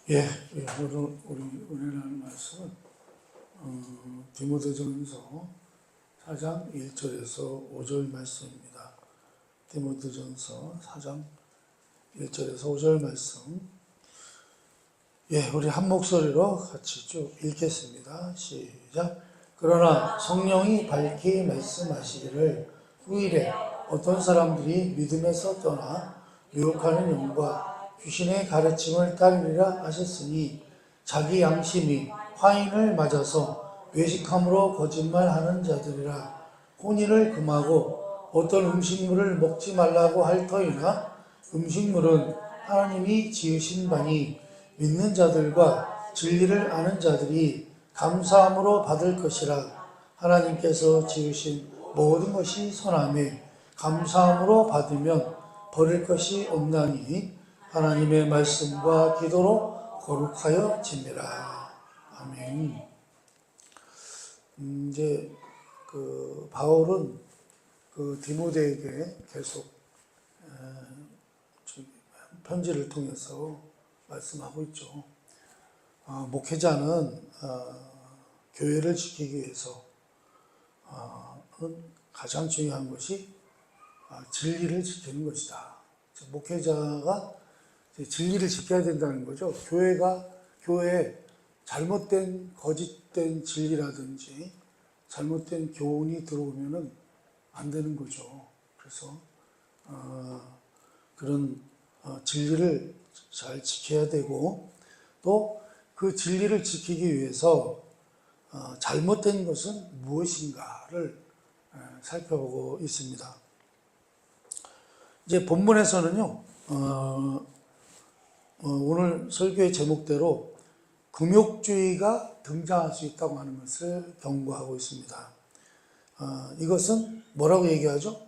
예, 오늘 우리 은혜 나눌 말씀은 디모데전서 4장 1절에서 5절 말씀입니다. 디모데전서 4장 1절에서 5절 말씀. 예, 우리 한 목소리로 같이 쭉 읽겠습니다. 시작. 그러나 성령이 밝히 말씀하시기를 후일에 어떤 사람들이 믿음에서 떠나 유혹하는 영과 귀신의 가르침을 따르리라 하셨으니 자기 양심이 화인을 맞아서 외식함으로 거짓말하는 자들이라. 혼인을 금하고 어떤 음식물을 먹지 말라고 할 터이나 음식물은 하나님이 지으신 바니 믿는 자들과 진리를 아는 자들이 감사함으로 받을 것이라. 하나님께서 지으신 모든 것이 선함에 감사함으로 받으면 버릴 것이 없나니 하나님의 말씀과 기도로 거룩하여 지니라. 아멘. 이제 바울은 디모데에게 계속 편지를 통해서 말씀하고 있죠. 목회자는 교회를 지키기 위해서 가장 중요한 것이 진리를 지키는 것이다. 목회자가 진리를 지켜야 된다는 거죠. 교회에 잘못된 거짓된 진리라든지 잘못된 교훈이 들어오면은 안 되는 거죠. 그래서 그런 진리를 잘 지켜야 되고, 또 그 진리를 지키기 위해서 잘못된 것은 무엇인가를 살펴보고 있습니다. 이제 본문에서는요, 오늘 설교의 제목대로 금욕주의가 등장할 수 있다고 하는 것을 경고하고 있습니다. 이것은 뭐라고 얘기하죠?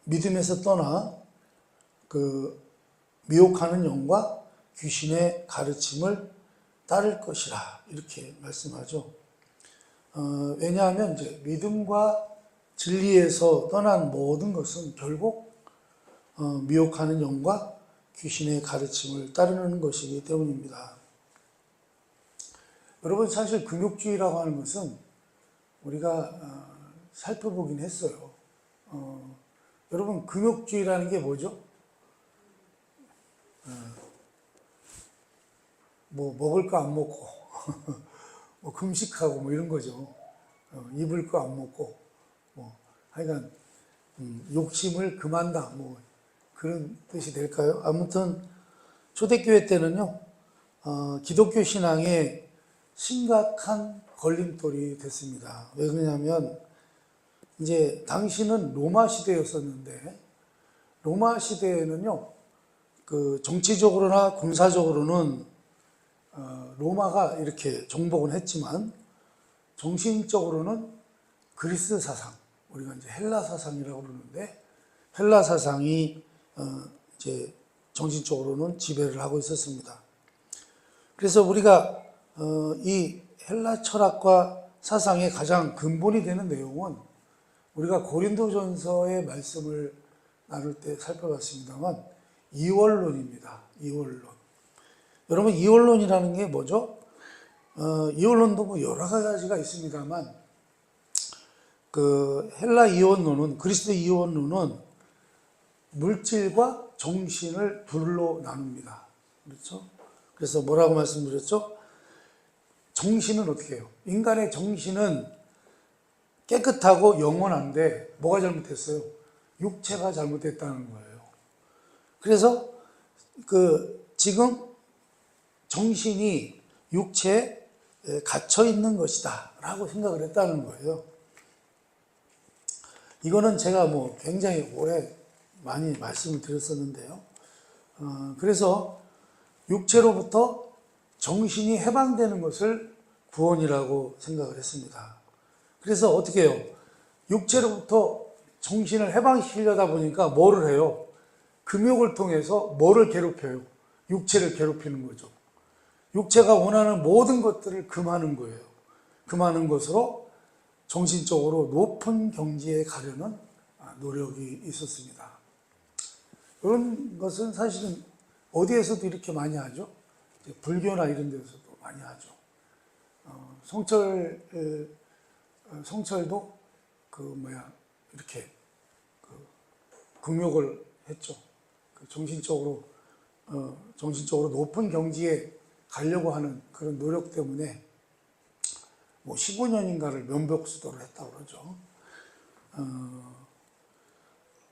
믿음에서 떠나 미혹하는 영과 귀신의 가르침을 따를 것이라, 이렇게 말씀하죠. 왜냐하면 이제 믿음과 진리에서 떠난 모든 것은 결국 미혹하는 영과 귀신의 가르침을 따르는 것이기 때문입니다. 여러분, 사실 금욕주의라고 하는 것은 우리가 살펴보긴 했어요. 여러분, 금욕주의라는 게 뭐죠? 뭐 먹을 거 안 먹고 뭐 금식하고 뭐 이런 거죠. 입을 거 안 먹고 하여간 욕심을 금한다, 뭐 그런 뜻이 될까요? 아무튼 초대교회 때는요, 기독교 신앙에 심각한 걸림돌이 됐습니다. 왜 그러냐면, 이제 당시는 로마 시대였었는데, 로마 시대에는요, 정치적으로나 군사적으로는 로마가 이렇게 정복은 했지만, 정신적으로는 그리스 사상, 우리가 이제 헬라 사상이라고 그러는데, 헬라 사상이 이제 정신적으로는 지배를 하고 있었습니다. 그래서 우리가 이 헬라 철학과 사상의 가장 근본이 되는 내용은 우리가 고린도전서의 말씀을 나눌 때 살펴봤습니다만, 이원론입니다. 이원론. 여러분, 이원론이라는 게 뭐죠? 이원론도 뭐 여러 가지가 있습니다만, 헬라 이원론은, 그리스도 이원론은 물질과 정신을 둘로 나눕니다. 그렇죠? 그래서 뭐라고 말씀드렸죠? 정신은 어떻게 해요? 인간의 정신은 깨끗하고 영원한데 뭐가 잘못했어요? 육체가 잘못했다는 거예요. 그래서 지금 정신이 육체에 갇혀 있는 것이다 라고 생각을 했다는 거예요. 이거는 제가 굉장히 오래 많이 말씀을 드렸었는데요. 그래서 육체로부터 정신이 해방되는 것을 구원이라고 생각을 했습니다. 그래서 어떻게 해요? 육체로부터 정신을 해방시키려다 보니까 뭐를 해요? 금욕을 통해서 뭐를 괴롭혀요? 육체를 괴롭히는 거죠. 육체가 원하는 모든 것들을 금하는 거예요. 금하는 것으로 정신적으로 높은 경지에 가려는 노력이 있었습니다. 그런 것은 사실은 어디에서도 이렇게 많이 하죠? 불교나 이런 데서도 많이 하죠. 성철도 이렇게 금욕을 했죠. 정신적으로 높은 경지에 가려고 하는 그런 노력 때문에 15년인가를 면벽수도를 했다고 그러죠.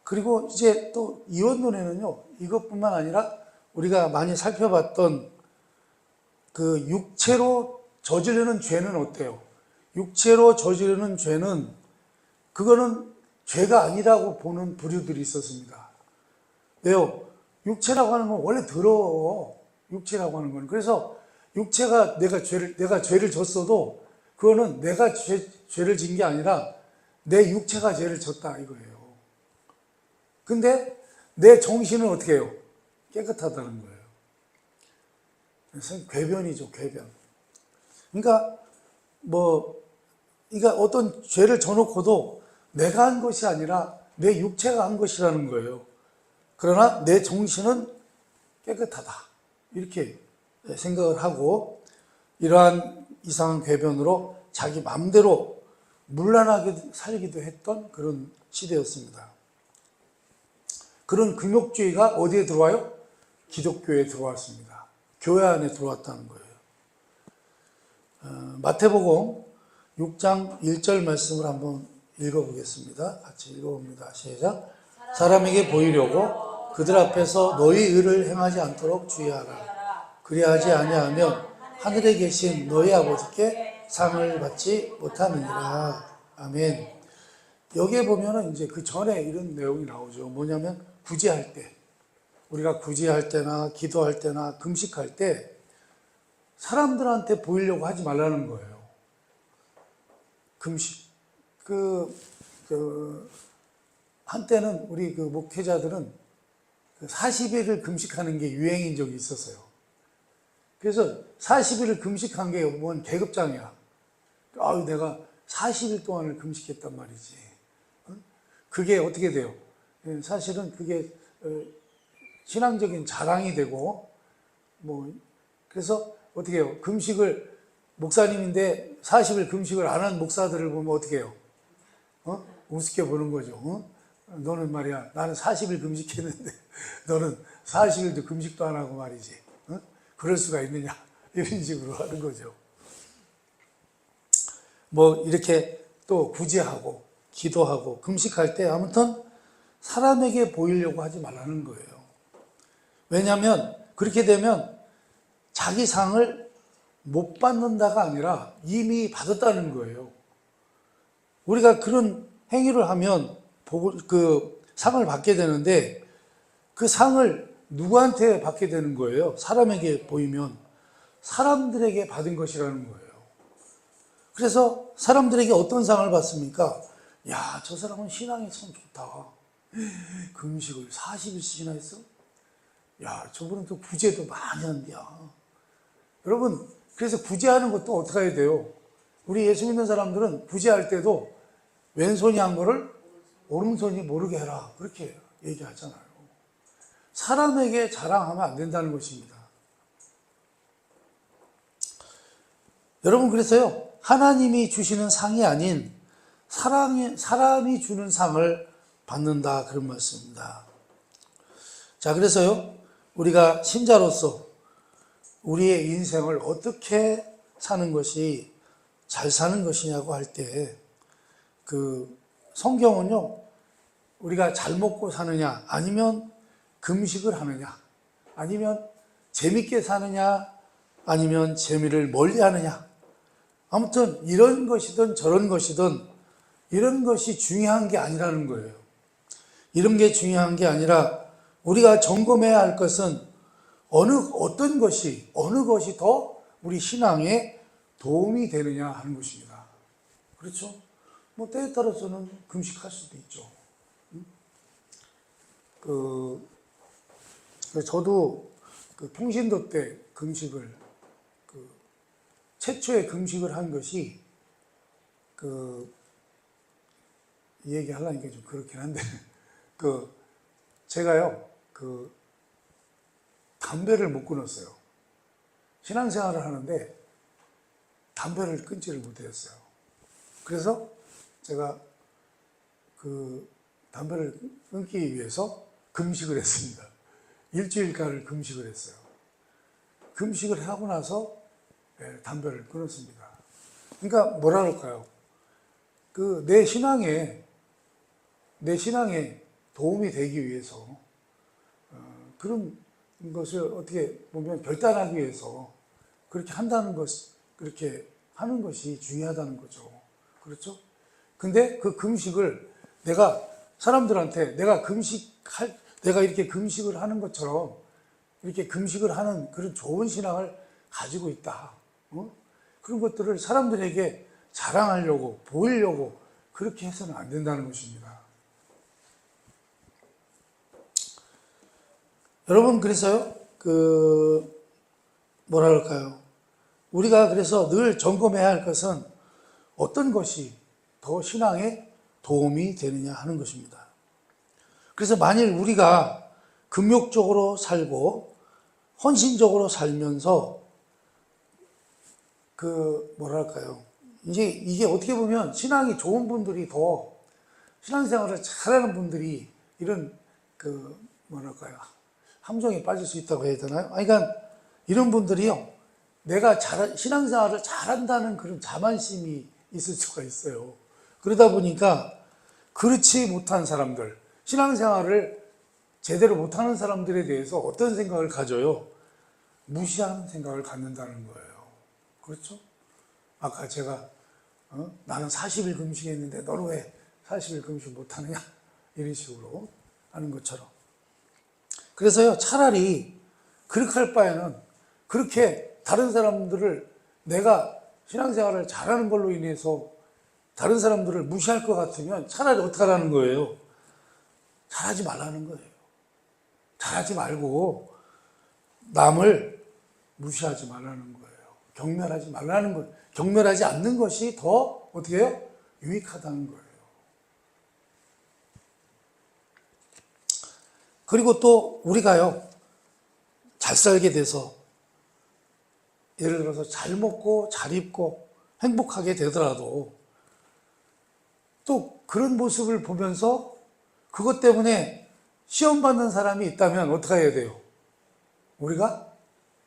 그리고 이제 또 이원론에는요, 이것뿐만 아니라 우리가 많이 살펴봤던 그 육체로 저지르는 죄는 어때요? 육체로 저지르는 죄는 그거는 죄가 아니라고 보는 부류들이 있었습니다. 왜요? 육체라고 하는 건 원래 더러워. 육체라고 하는 건. 그래서 육체가 내가 죄를 졌어도 그거는 내가 죄를 진 게 아니라 내 육체가 죄를 졌다 이거예요. 근데 내 정신은 어떻게 해요? 깨끗하다는 거예요. 그래서 궤변이죠, 궤변. 그러니까 어떤 죄를 져놓고도 내가 한 것이 아니라 내 육체가 한 것이라는 거예요. 그러나 내 정신은 깨끗하다. 이렇게 생각을 하고 이러한 이상한 궤변으로 자기 마음대로 문란하게 살기도 했던 그런 시대였습니다. 그런 금욕주의가 어디에 들어와요? 기독교에 들어왔습니다. 교회 안에 들어왔다는 거예요. 마태복음 6장 1절 말씀을 한번 읽어보겠습니다. 같이 읽어봅니다. 시작. 사람에게 보이려고 그들 앞에서 너희 의를 행하지 않도록 주의하라. 그리하지 아니하면 하늘에 계신 너희 아버지께 상을 받지 못하느니라. 아멘. 여기에 보면은 이제 그 전에 이런 내용이 나오죠. 뭐냐면 구제할 때, 우리가 구제할 때나 기도할 때나 금식할 때 사람들한테 보이려고 하지 말라는 거예요. 금식. 한때는 우리 목회자들은 40일을 금식하는 게 유행인 적이 있었어요. 그래서 40일을 금식한 게 뭔 계급장이야. 아유, 내가 40일 동안을 금식했단 말이지. 그게 어떻게 돼요? 사실은 그게 신앙적인 자랑이 되고, 그래서 어떻게 해요? 금식을, 목사님인데 40일 금식을 안 한 목사들을 보면 어떻게 해요? 우습게 보는 거죠. 너는 말이야, 나는 40일 금식했는데 너는 40일도 금식도 안 하고 말이지. 그럴 수가 있느냐? 이런 식으로 하는 거죠. 이렇게 또 구제하고 기도하고 금식할 때 아무튼 사람에게 보이려고 하지 말라는 거예요. 왜냐하면 그렇게 되면 자기 상을 못 받는다가 아니라 이미 받았다는 거예요. 우리가 그런 행위를 하면 상을 받게 되는데 그 상을 누구한테 받게 되는 거예요? 사람에게 보이면 사람들에게 받은 것이라는 거예요. 그래서 사람들에게 어떤 상을 받습니까? 야, 저 사람은 신앙이 참 좋다. 금식을 40일씩이나 했어? 야, 저분은 또 구제도 많이 한대야. 여러분, 그래서 구제하는 것도 어떻게 해야 돼요? 우리 예수 믿는 사람들은 구제할 때도 왼손이 한 거를 오른손이 모르게 해라. 그렇게 얘기하잖아요. 사람에게 자랑하면 안 된다는 것입니다. 여러분, 그래서요, 하나님이 주시는 상이 아닌 사람이 주는 상을 받는다. 그런 말씀입니다. 자, 그래서요, 우리가 신자로서 우리의 인생을 어떻게 사는 것이 잘 사는 것이냐고 할 때, 성경은요, 우리가 잘 먹고 사느냐, 아니면 금식을 하느냐, 아니면 재밌게 사느냐, 아니면 재미를 멀리 하느냐. 아무튼 이런 것이든 저런 것이든 이런 것이 중요한 게 아니라는 거예요. 이런 게 중요한 게 아니라 우리가 점검해야 할 것은 어느 것이 더 우리 신앙에 도움이 되느냐 하는 것입니다. 그렇죠? 때에 따라서는 금식할 수도 있죠. 저도 통신도 때 금식을, 최초의 금식을 한 것이, 얘기하려니까 좀 그렇긴 한데, 제가요, 담배를 못 끊었어요. 신앙생활을 하는데 담배를 끊지를 못했어요. 그래서 제가 그 담배를 끊기 위해서 금식을 했습니다. 일주일간을 금식을 했어요. 금식을 하고 나서 담배를 끊었습니다. 그러니까 뭐라 그럴까요? 그 내 신앙에 도움이 되기 위해서 그런 것을 어떻게 보면 결단하기 위해서 그렇게 한다는 것, 그렇게 하는 것이 중요하다는 거죠. 그렇죠? 근데 그 금식을 내가 사람들한테 내가 이렇게 금식을 하는 것처럼 이렇게 금식을 하는 그런 좋은 신앙을 가지고 있다. 그런 것들을 사람들에게 자랑하려고, 보이려고 그렇게 해서는 안 된다는 것입니다. 여러분, 그래서요, 뭐라 그럴까요? 우리가 그래서 늘 점검해야 할 것은 어떤 것이 더 신앙에 도움이 되느냐 하는 것입니다. 그래서 만일 우리가 금욕적으로 살고 헌신적으로 살면서 뭐랄까요? 이제 이게 어떻게 보면 신앙이 좋은 분들이 더 신앙생활을 잘하는 분들이 이런 뭐랄까요? 함정에 빠질 수 있다고 해야 되나요? 그러니까 이런 분들이요, 내가 신앙생활을 잘한다는 그런 자만심이 있을 수가 있어요. 그러다 보니까 그렇지 못한 사람들, 신앙생활을 제대로 못하는 사람들에 대해서 어떤 생각을 가져요? 무시하는 생각을 갖는다는 거예요. 그렇죠? 아까 제가 나는 40일 금식했는데 너는 왜 40일 금식 못하느냐? 이런 식으로 하는 것처럼. 그래서요, 차라리 그렇게 할 바에는 그렇게 다른 사람들을 내가 신앙생활을 잘하는 걸로 인해서 다른 사람들을 무시할 것 같으면 차라리 어떻게 하라는 거예요? 잘하지 말라는 거예요. 잘하지 말고 남을 무시하지 말라는 거예요. 경멸하지 말라는 거예요. 경멸하지 않는 것이 더 어떻게 해요? 유익하다는 거예요. 그리고 또 우리가요, 잘 살게 돼서 예를 들어서 잘 먹고 잘 입고 행복하게 되더라도 또 그런 모습을 보면서 그것 때문에 시험 받는 사람이 있다면 어떻게 해야 돼요? 우리가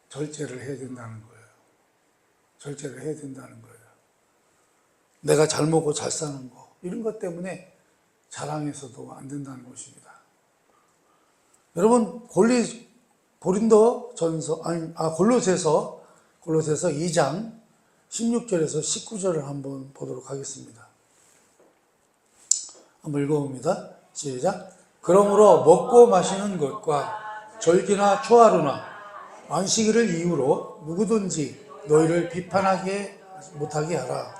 절제를 해야 된다는 거예요. 절제를 해야 된다는 거예요. 내가 잘 먹고 잘 사는 거, 이런 것 때문에 자랑해서도 안 된다는 것입니다. 여러분, 골로새서 2장 16절에서 19절을 한번 보도록 하겠습니다. 한번 읽어봅니다. 시작. 그러므로 먹고 마시는 것과 절기나 초하루나 안식일을 이유로 누구든지 너희를 비판하게 못하게 하라.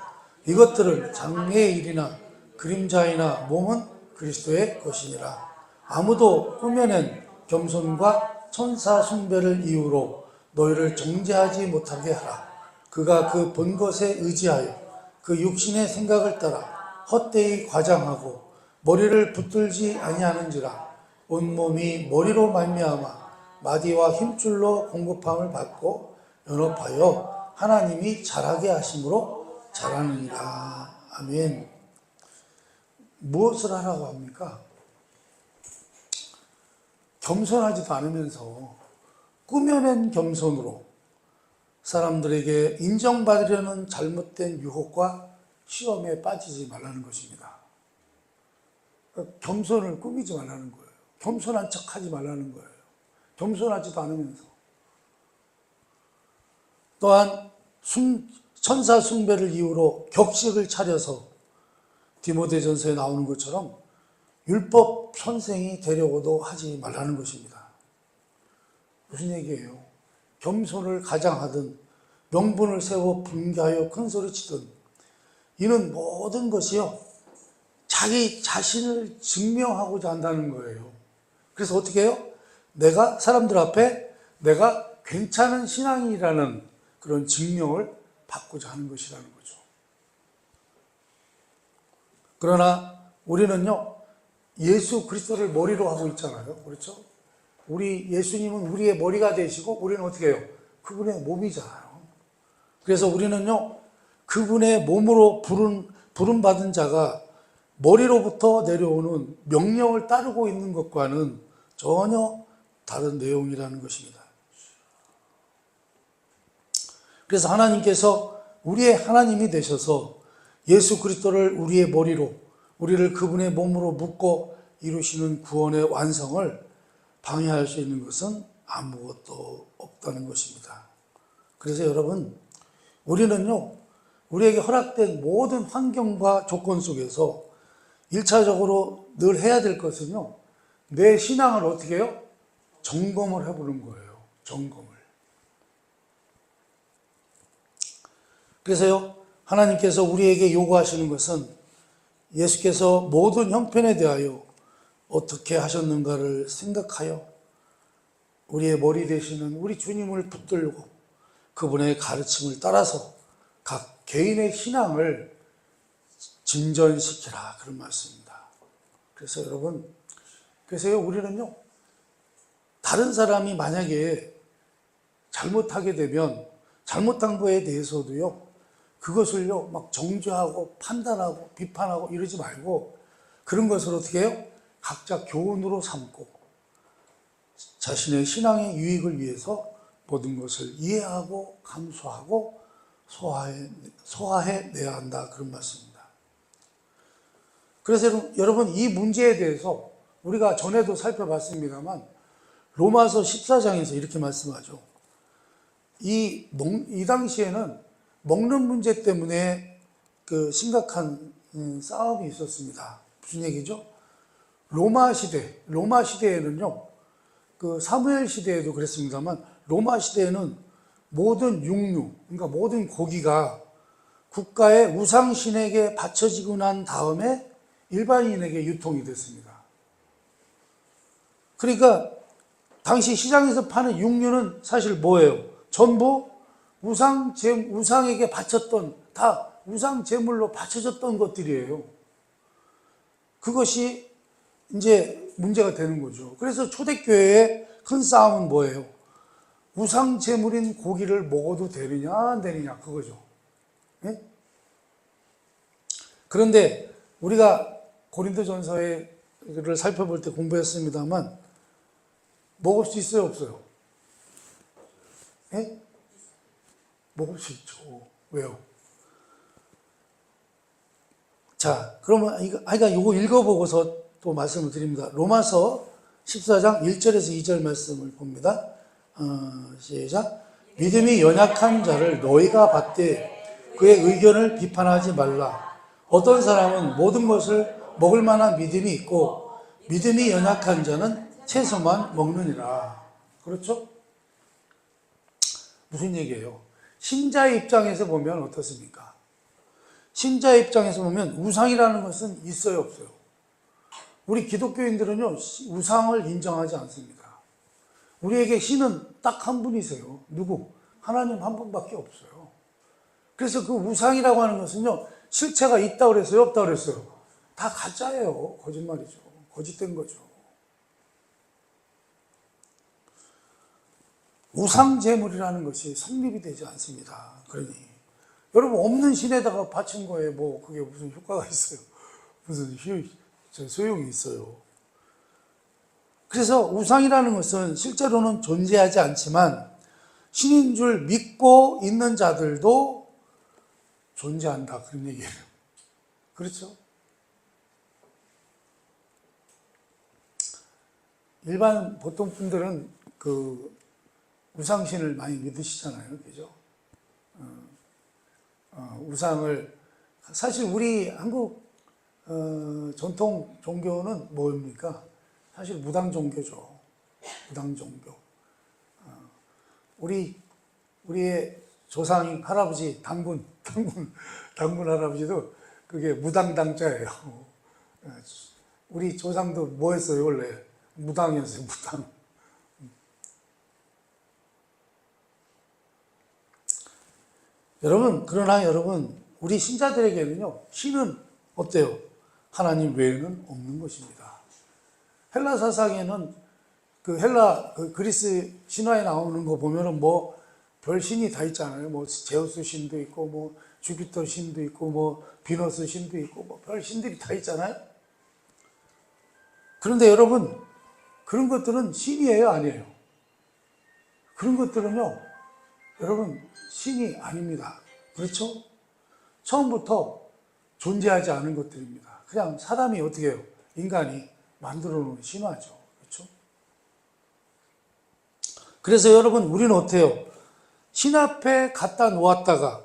이것들은 장래의 일이나 그림자이나 몸은 그리스도의 것이니라. 아무도 꾸며낸 겸손과 천사 숭배를 이유로 너희를 정죄하지 못하게 하라. 그가 그 본 것에 의지하여 그 육신의 생각을 따라 헛되이 과장하고 머리를 붙들지 아니하는지라. 온몸이 머리로 말미암아 마디와 힘줄로 공급함을 받고 연업하여 하나님이 자라게 하심으로 자라느니라. 아멘. 무엇을 하라고 합니까? 겸손하지도 않으면서 꾸며낸 겸손으로 사람들에게 인정받으려는 잘못된 유혹과 시험에 빠지지 말라는 것입니다. 겸손을 꾸미지 말라는 거예요. 겸손한 척 하지 말라는 거예요. 겸손하지도 않으면서. 또한 천사 숭배를 이유로 격식을 차려서 디모데전서에 나오는 것처럼 율법 선생이 되려고도 하지 말라는 것입니다. 무슨 얘기예요? 겸손을 가장하든 명분을 세워 분개하여 큰소리치든 이는 모든 것이요, 자기 자신을 증명하고자 한다는 거예요. 그래서 어떻게 해요? 내가 사람들 앞에 내가 괜찮은 신앙이라는 그런 증명을 받고자 하는 것이라는 거죠. 그러나 우리는요, 예수 그리스도를 머리로 하고 있잖아요. 그렇죠? 우리 예수님은 우리의 머리가 되시고 우리는 어떻게 해요? 그분의 몸이잖아요. 그래서 우리는요, 그분의 몸으로 부름받은 자가 머리로부터 내려오는 명령을 따르고 있는 것과는 전혀 다른 내용이라는 것입니다. 그래서 하나님께서 우리의 하나님이 되셔서 예수 그리스도를 우리의 머리로, 우리를 그분의 몸으로 묶고 이루시는 구원의 완성을 방해할 수 있는 것은 아무것도 없다는 것입니다. 그래서 여러분, 우리는요, 우리에게 허락된 모든 환경과 조건 속에서 1차적으로 늘 해야 될 것은요, 내 신앙을 어떻게 해요? 점검을 해보는 거예요. 점검을. 그래서요, 하나님께서 우리에게 요구하시는 것은 예수께서 모든 형편에 대하여 어떻게 하셨는가를 생각하여 우리의 머리 되시는 우리 주님을 붙들고 그분의 가르침을 따라서 각 개인의 신앙을 진전시키라, 그런 말씀입니다. 그래서 여러분, 그래서요, 우리는요, 다른 사람이 만약에 잘못하게 되면 잘못한 거에 대해서도요, 그것을요, 막 정죄하고 판단하고 비판하고 이러지 말고 그런 것을 어떻게 해요? 각자 교훈으로 삼고 자신의 신앙의 유익을 위해서 모든 것을 이해하고 감수하고 소화해내야 한다, 그런 말씀입니다. 그래서 여러분, 이 문제에 대해서 우리가 전에도 살펴봤습니다만 로마서 14장에서 이렇게 말씀하죠. 이 당시에는 먹는 문제 때문에 그 심각한 싸움이 있었습니다. 무슨 얘기죠? 로마 시대에는요, 그 사무엘 시대에도 그랬습니다만 로마 시대에는 모든 육류, 그러니까 모든 고기가 국가의 우상신에게 바쳐지고 난 다음에 일반인에게 유통이 됐습니다. 그러니까 당시 시장에서 파는 육류는 사실 뭐예요? 전부 우상에게 바쳤던, 다 우상 제물로 바쳐졌던 것들이에요. 그것이 이제 문제가 되는 거죠. 그래서 초대교회의 큰 싸움은 뭐예요? 우상 제물인 고기를 먹어도 되느냐 안 되느냐, 그거죠. 네? 그런데 우리가 고린도전서를 살펴볼 때 공부했습니다만 먹을 수 있어요, 없어요? 네? 먹을 수 있죠. 왜요? 자, 그러면 이거 읽어보고서 또 말씀을 드립니다. 로마서 14장 1절에서 2절 말씀을 봅니다. 시작. 믿음이 연약한 자를 너희가 받되 그의 의견을 비판하지 말라. 어떤 사람은 모든 것을 먹을 만한 믿음이 있고 믿음이 연약한 자는 채소만 먹느니라. 그렇죠? 무슨 얘기예요? 신자의 입장에서 보면 어떻습니까? 신자의 입장에서 보면 우상이라는 것은 있어요, 없어요? 우리 기독교인들은요, 우상을 인정하지 않습니다. 우리에게 신은 딱 한 분이세요. 누구? 하나님 한 분밖에 없어요. 그래서 그 우상이라고 하는 것은요, 실체가 있다고 그랬어요, 없다고 그랬어요? 다 가짜예요. 거짓말이죠. 거짓된 거죠. 우상 제물이라는 것이 성립이 되지 않습니다. 그러니 여러분, 없는 신에다가 바친 거에 뭐 그게 무슨 효과가 있어요? 무슨 소용이 있어요? 그래서 우상이라는 것은 실제로는 존재하지 않지만 신인 줄 믿고 있는 자들도 존재한다, 그런 얘기예요. 그렇죠? 일반 보통 분들은 그 우상신을 많이 믿으시잖아요, 그죠? 우상을, 사실 우리 한국 전통 종교는 뭡니까? 사실 무당 종교죠. 무당 종교. 우리의 조상인 할아버지, 당군 할아버지도 그게 무당당자예요. 우리 조상도 뭐 했어요, 원래? 무당이었어요, 무당. 그러나 여러분, 우리 신자들에게는요, 신은 어때요? 하나님 외에는 없는 것입니다. 헬라 사상에는 그 헬라, 그 그리스 신화에 나오는 거 보면은 뭐 별 신이 다 있잖아요. 뭐 제우스 신도 있고, 뭐 주피터 신도 있고, 뭐 비너스 신도 있고, 뭐 별 신들이 다 있잖아요. 그런데 여러분, 그런 것들은 신이에요, 아니에요? 그런 것들은요, 여러분, 신이 아닙니다. 그렇죠? 처음부터 존재하지 않은 것들입니다. 그냥 사람이 어떻게 해요? 인간이 만들어 놓은 신화죠. 그렇죠? 그래서 여러분, 우리는 어때요? 신 앞에 갖다 놓았다가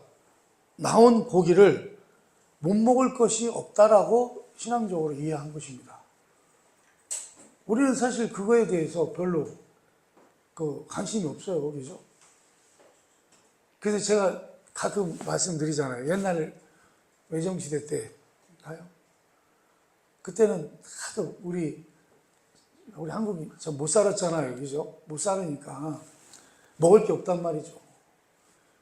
나온 고기를 못 먹을 것이 없다라고 신앙적으로 이해한 것입니다. 우리는 사실 그거에 대해서 별로 관심이 없어요. 그죠? 그래서 제가 가끔 말씀드리잖아요. 옛날 외정시대 때 가요. 그때는 하도 우리 한국이 못 살았잖아요. 그죠? 못 살으니까 먹을 게 없단 말이죠.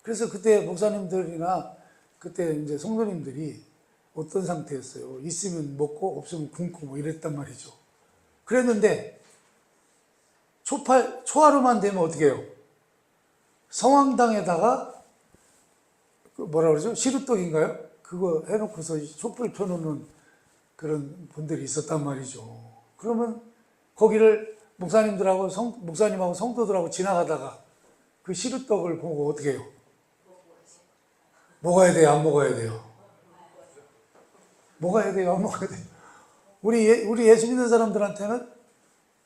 그래서 그때 목사님들이나 그때 이제 성도님들이 어떤 상태였어요? 있으면 먹고 없으면 굶고 뭐 이랬단 말이죠. 그랬는데 초하루만 되면 어떻게 해요? 성황당에다가 뭐라 그러죠? 시루떡인가요? 그거 해놓고서 촛불 펴놓는 그런 분들이 있었단 말이죠. 그러면 거기를 목사님하고 성도들하고 지나가다가 그 시루떡을 보고 어떻게 해요? 먹어야 돼요? 안 먹어야 돼요? 먹어야 돼요? 안 먹어야 돼요? 우리 예수 믿는 사람들한테는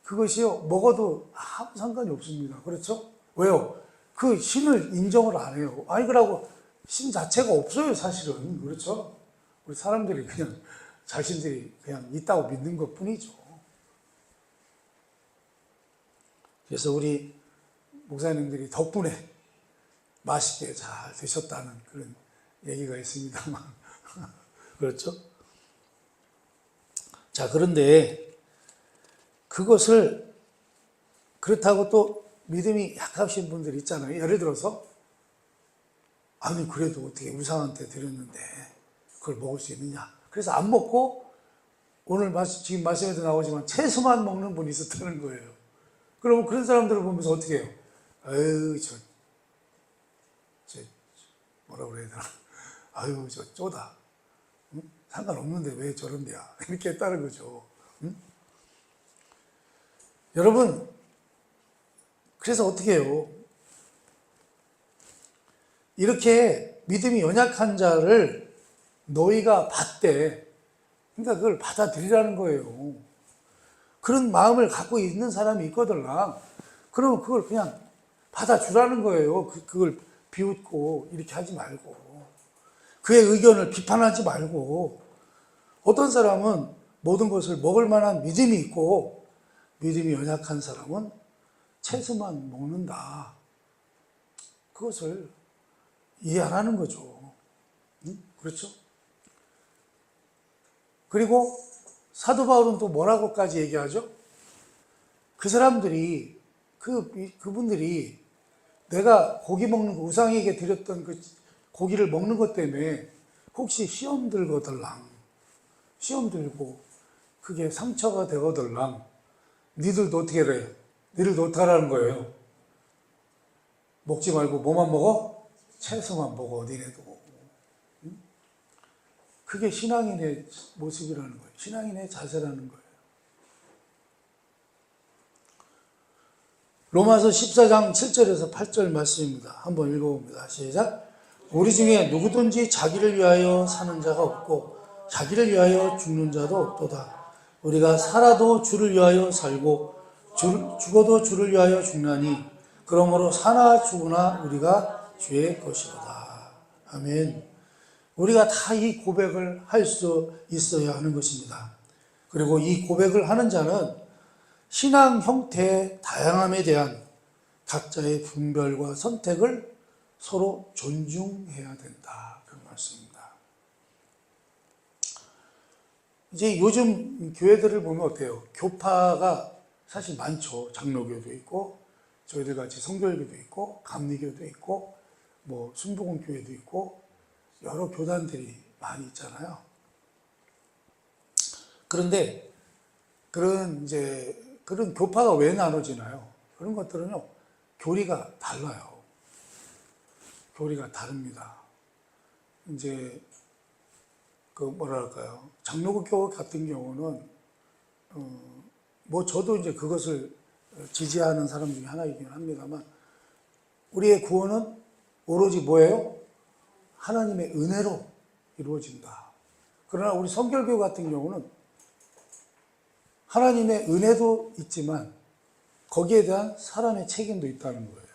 그것이요, 먹어도 아무 상관이 없습니다. 그렇죠? 왜요? 그 신을 인정을 안 해요. 아니, 그러고 신 자체가 없어요, 사실은. 그렇죠? 우리 사람들이 그냥 자신들이 그냥 있다고 믿는 것 뿐이죠. 그래서 우리 목사님들이 덕분에 맛있게 잘 드셨다는 그런 얘기가 있습니다만. 그렇죠? 자, 그런데 그것을 그렇다고 또 믿음이 약하신 분들 있잖아요. 예를 들어서 아니 그래도 어떻게 우상한테 드렸는데 그걸 먹을 수 있느냐. 그래서 안 먹고 오늘 지금 말씀에도 나오지만 채소만 먹는 분이 있었다는 거예요. 그러면 그런 사람들을 보면서 어떻게 해요? 아유 저 뭐라 그래야 되나. 아유 저 쪼다. 응? 상관없는데 왜 저런데야. 이렇게 했다는 거죠. 응? 여러분, 그래서 어떻게 해요? 이렇게 믿음이 연약한 자를 너희가 받되, 그러니까 그걸 받아들이라는 거예요. 그런 마음을 갖고 있는 사람이 있거든요. 그러면 그걸 그냥 받아주라는 거예요. 그걸 비웃고 이렇게 하지 말고. 그의 의견을 비판하지 말고. 어떤 사람은 모든 것을 먹을 만한 믿음이 있고 믿음이 연약한 사람은 채소만 먹는다. 그것을 이해하라는 거죠. 응? 그렇죠? 그리고 사도 바울은 또 뭐라고까지 얘기하죠? 그 사람들이, 그분들이 내가 고기 먹는 거, 우상에게 드렸던 그 고기를 먹는 것 때문에 혹시 시험 들거들랑, 시험 들고 그게 상처가 되거들랑, 니들도 어떻게 해요? 니들도 어떻게 하라는 거예요? 먹지 말고 뭐만 먹어? 채소만 먹어, 니네도. 그게 신앙인의 모습이라는 거예요. 신앙인의 자세라는 거예요. 로마서 14장 7절에서 8절 말씀입니다. 한번 읽어봅니다. 시작. 우리 중에 누구든지 자기를 위하여 사는 자가 없고 자기를 위하여 죽는 자도 없도다. 우리가 살아도 주를 위하여 살고 죽어도 주를 위하여 죽나니 그러므로 사나 죽으나 우리가 주의 것이로다. 아멘. 우리가 다 이 고백을 할 수 있어야 하는 것입니다. 그리고 이 고백을 하는 자는 신앙 형태의 다양함에 대한 각자의 분별과 선택을 서로 존중해야 된다. 그 말씀입니다. 이제 요즘 교회들을 보면 어때요? 교파가 사실 많죠. 장로교도 있고, 저희들 같이 성결교도 있고, 감리교도 있고, 뭐 순복음교회도 있고, 여러 교단들이 많이 있잖아요. 그런데 그런 이제 그런 교파가 왜 나눠지나요? 그런 것들은요, 교리가 달라요. 교리가 다릅니다. 이제, 뭐랄까요. 장로교 같은 경우는, 뭐 저도 이제 그것을 지지하는 사람 중에 하나이긴 합니다만, 우리의 구원은 오로지 뭐예요? 하나님의 은혜로 이루어진다. 그러나 우리 성결교 같은 경우는 하나님의 은혜도 있지만 거기에 대한 사람의 책임도 있다는 거예요.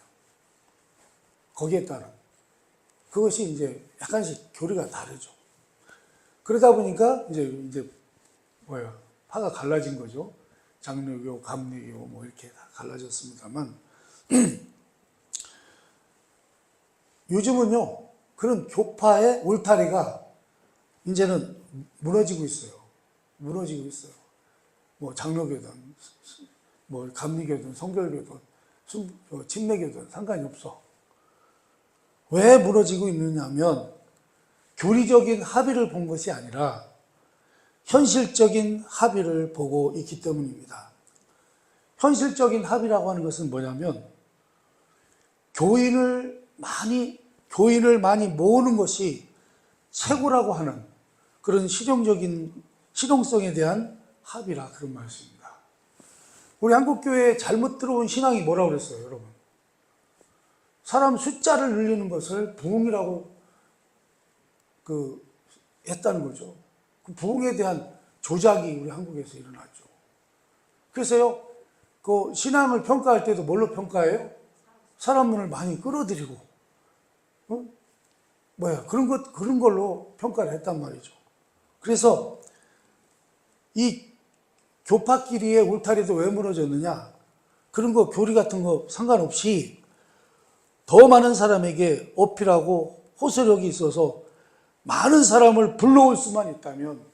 거기에 따른. 그것이 이제 약간씩 교리가 다르죠. 그러다 보니까 이제 파가 갈라진 거죠. 장로교, 감리교 뭐 이렇게 다 갈라졌습니다만 요즘은요, 그런 교파의 울타리가 이제는 무너지고 있어요. 무너지고 있어요. 뭐 장로교든, 뭐 감리교든, 성결교든, 침례교든 상관이 없어. 왜 무너지고 있느냐면 교리적인 합의를 본 것이 아니라 현실적인 합의를 보고 있기 때문입니다. 현실적인 합의라고 하는 것은 뭐냐면 교인을 많이 모으는 것이 최고라고 하는 그런 실용성에 대한 합의라 그런 말씀입니다. 우리 한국교회에 잘못 들어온 신앙이 뭐라고 그랬어요, 여러분? 사람 숫자를 늘리는 것을 부흥이라고 했다는 거죠. 그 부흥에 대한 조작이 우리 한국에서 일어났죠. 그래서요, 그 신앙을 평가할 때도 뭘로 평가해요? 사람을 많이 끌어들이고, 그런 걸로 평가를 했단 말이죠. 그래서 이 교파끼리의 울타리도 왜 무너졌느냐? 그런 거 교리 같은 거 상관없이 더 많은 사람에게 어필하고 호소력이 있어서 많은 사람을 불러올 수만 있다면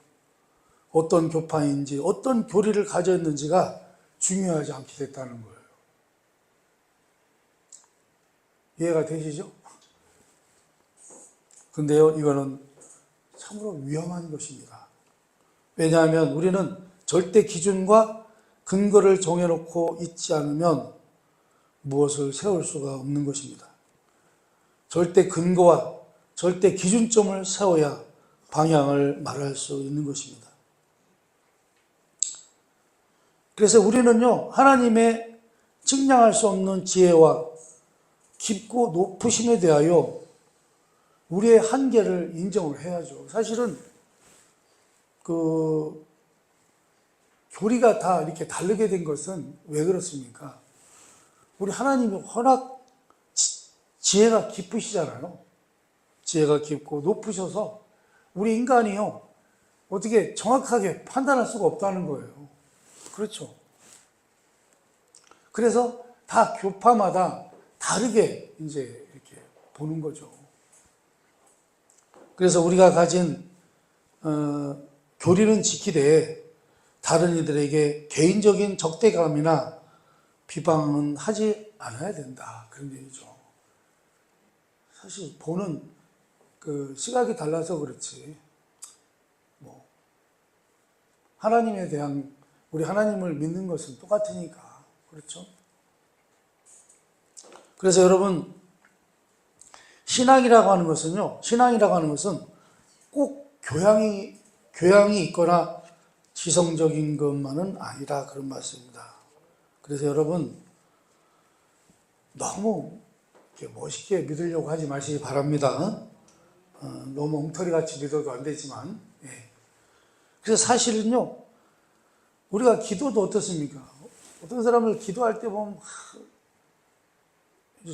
어떤 교파인지 어떤 교리를 가졌는지가 중요하지 않게 됐다는 거예요. 이해가 되시죠? 근데요, 이거는 참으로 위험한 것입니다. 왜냐하면 우리는 절대 기준과 근거를 정해놓고 있지 않으면 무엇을 세울 수가 없는 것입니다. 절대 근거와 절대 기준점을 세워야 방향을 말할 수 있는 것입니다. 그래서 우리는요, 하나님의 측량할 수 없는 지혜와 깊고 높으심에 대하여 우리의 한계를 인정을 해야죠. 사실은 교리가 다 이렇게 다르게 된 것은 왜 그렇습니까? 우리 하나님이 워낙 지혜가 깊으시잖아요. 지혜가 깊고 높으셔서 우리 인간이요, 어떻게 정확하게 판단할 수가 없다는 거예요. 그렇죠. 그래서 다 교파마다 다르게 이제 이렇게 보는 거죠. 그래서 우리가 가진 교리는 지키되 다른 이들에게 개인적인 적대감이나 비방은 하지 않아야 된다. 그런 얘기죠. 사실 보는 시각이 달라서 그렇지. 하나님에 대한 우리 하나님을 믿는 것은 똑같으니까. 그렇죠? 그래서 여러분, 신앙이라고 하는 것은 꼭 교양이 있거나 지성적인 것만은 아니라 그런 말씀입니다. 그래서 여러분, 너무 멋있게 믿으려고 하지 마시기 바랍니다. 너무 엉터리같이 믿어도 안 되지만. 예. 그래서 사실은요, 우리가 기도도 어떻습니까? 어떤 사람을 기도할 때 보면,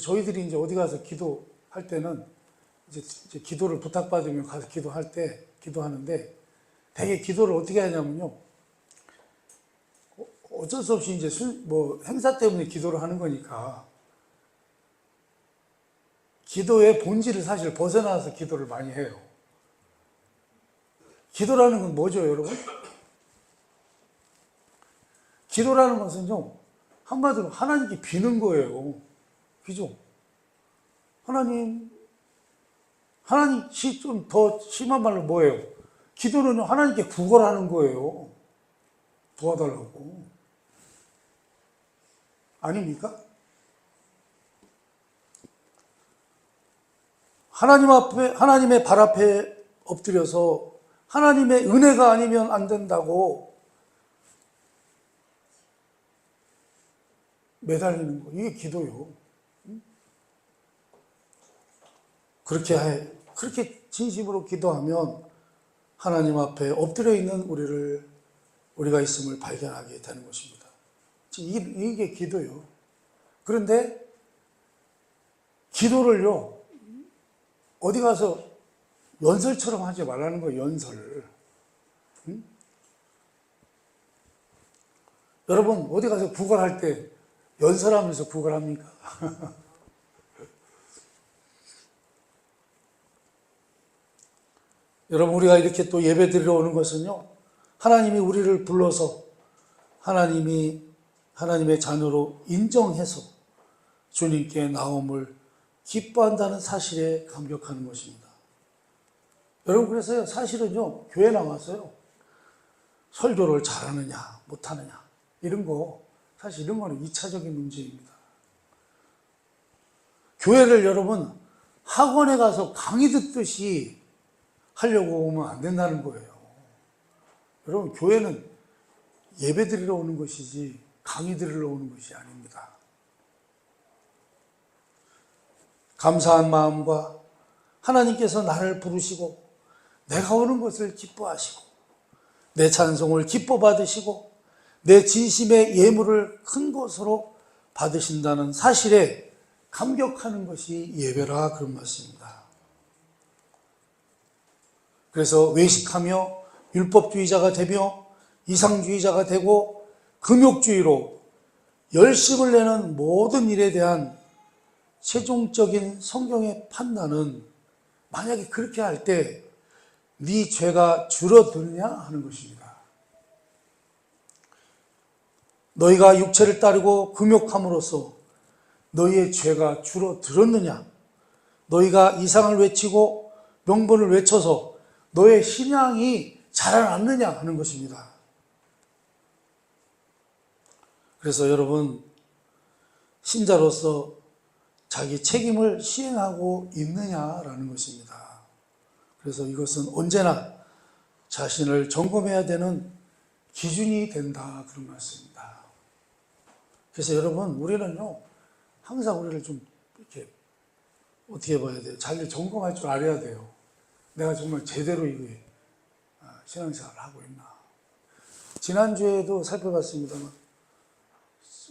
저희들이 이제 어디 가서 기도할 때는 이제 기도를 부탁받으면 가서 기도하는데 되게 기도를 어떻게 하냐면요. 어쩔 수 없이 이제 행사 때문에 기도를 하는 거니까 기도의 본질을 사실 벗어나서 기도를 많이 해요. 기도라는 건 뭐죠, 여러분? 기도라는 것은요, 한마디로 하나님께 비는 거예요. 그죠? 하나님이 좀 더 심한 말로 뭐예요? 기도는 하나님께 구걸하는 거예요. 도와달라고. 아닙니까? 하나님의 발 앞에 엎드려서 하나님의 은혜가 아니면 안 된다고 매달리는 거, 이게 기도요. 그렇게 진심으로 기도하면 하나님 앞에 엎드려 있는 우리가 있음을 발견하게 되는 것입니다. 이게 기도요. 그런데 기도를요, 어디 가서 연설처럼 하지 말라는 거예요, 연설. 응? 여러분, 어디 가서 구걸할 때 연설하면서 구걸합니까? 여러분, 우리가 이렇게 또 예배 드리러 오는 것은요, 하나님이 우리를 불러서 하나님의 자녀로 인정해서 주님께 나옴을 기뻐한다는 사실에 감격하는 것입니다. 여러분, 그래서요, 사실은요, 교회 나와서요, 설교를 잘하느냐, 못하느냐, 사실 이런 거는 2차적인 문제입니다. 교회를 여러분, 학원에 가서 강의 듣듯이 하려고 오면 안 된다는 거예요. 여러분, 교회는 예배 드리러 오는 것이지 강의 들으러 오는 것이 아닙니다. 감사한 마음과 하나님께서 나를 부르시고 내가 오는 것을 기뻐하시고 내 찬송을 기뻐 받으시고 내 진심의 예물을 큰 것으로 받으신다는 사실에 감격하는 것이 예배라, 그런 말씀입니다. 그래서 외식하며 율법주의자가 되며 이상주의자가 되고 금욕주의로 열심을 내는 모든 일에 대한 최종적인 성경의 판단은, 만약에 그렇게 할 때 네 죄가 줄어드느냐 하는 것입니다. 너희가 육체를 따르고 금욕함으로써 너희의 죄가 줄어들었느냐? 너희가 이상을 외치고 명분을 외쳐서 너의 신앙이 자라났느냐 하는 것입니다. 그래서 여러분, 신자로서 자기 책임을 시행하고 있느냐라는 것입니다. 그래서 이것은 언제나 자신을 점검해야 되는 기준이 된다, 그런 말씀입니다. 그래서 여러분, 우리는요, 항상 우리를 좀 이렇게 어떻게 봐야 돼요? 자기를 점검할 줄 알아야 돼요. 내가 정말 제대로 이거에 신앙생활을 하고 있나. 지난주에도 살펴봤습니다만,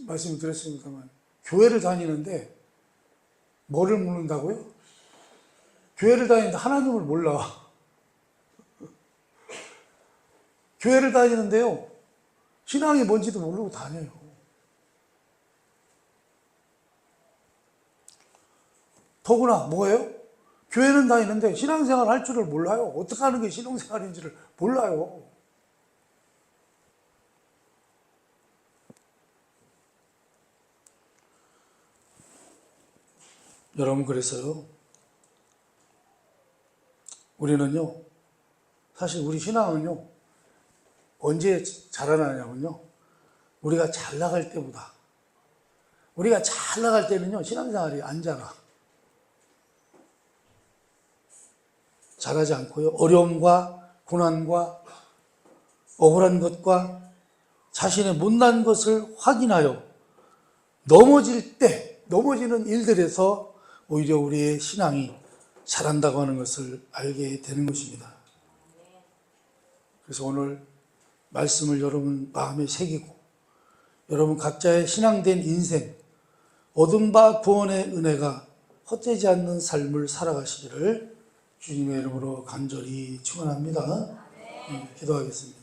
말씀을 드렸습니다만, 교회를 다니는데 뭐를 묻는다고요? 교회를 다니는데 하나님을 몰라. 교회를 다니는데요, 신앙이 뭔지도 모르고 다녀요. 더구나 뭐예요? 교회는 다니는데 신앙생활 할 줄을 몰라요. 어떻게 하는 게 신앙생활인지를 몰라요. 여러분, 그래서요, 우리는요, 사실 우리 신앙은요, 언제 자라나냐면요, 우리가 잘 나갈 때보다, 우리가 잘 나갈 때는요, 신앙생활이 안 자라. 잘하지 않고요, 어려움과 고난과 억울한 것과 자신의 못난 것을 확인하여 넘어지는 일들에서 오히려 우리의 신앙이 자란다고 하는 것을 알게 되는 것입니다. 그래서 오늘 말씀을 여러분 마음에 새기고 여러분 각자의 신앙된 인생, 얻은 바 구원의 은혜가 헛되지 않는 삶을 살아가시기를 주님의 이름으로 간절히 축원합니다. 기도하겠습니다.